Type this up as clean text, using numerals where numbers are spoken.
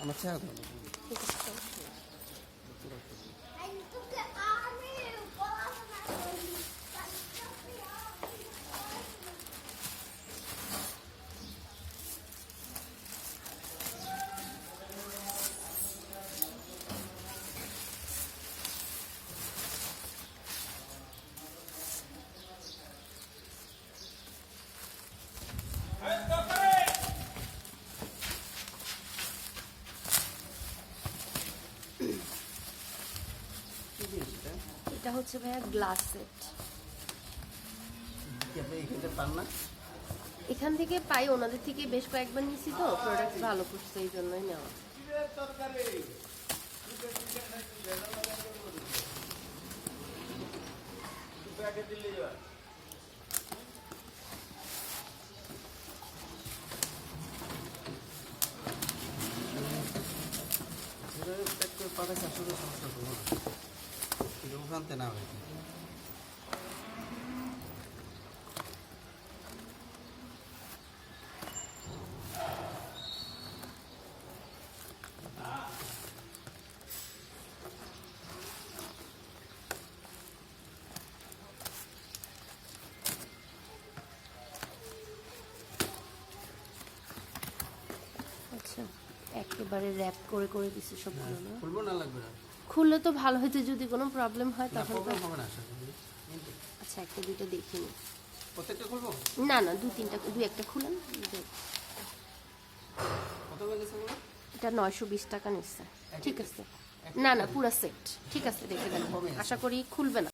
আমার চেহারা দাও। ঠিক আছে। কি জিনিস এটা? এটা হচ্ছে ভাইয়া গ্লাস সেট। কি আপনি এখানে পান না? এখান থেকে পাই, ওনাদের থেকে বেশ কয়েকবার নিয়েছি তো, প্রোডাক্ট ভালো করছে এই জন্যই নেওয়া। প্যাক করে পাঠাচ্ছে আসলে সমস্যা করবো না, কিন্তু ওখানতে না হয়। আচ্ছা, একেবারে র্যাপ করে করে দিছে সবগুলো না? খুলবো না লাগবে না? খুললে তো ভালো হতো, যদি কোনো প্রবলেম হয় না, তখন তো। প্রবলেম হবে না আশা করি। কিন্তু আচ্ছা, একটা দুইটা দেখিনি। প্রত্যেকটা খুলবো? না না, দুই একটা খুলেন। কত হয়ে গেছে ওগুলো? এটা 920 টাকা নিচ্ছে। ঠিক আছে, না না পুরা সেট ঠিক আছে, রেখে দেন। আশা করি খুলবে না।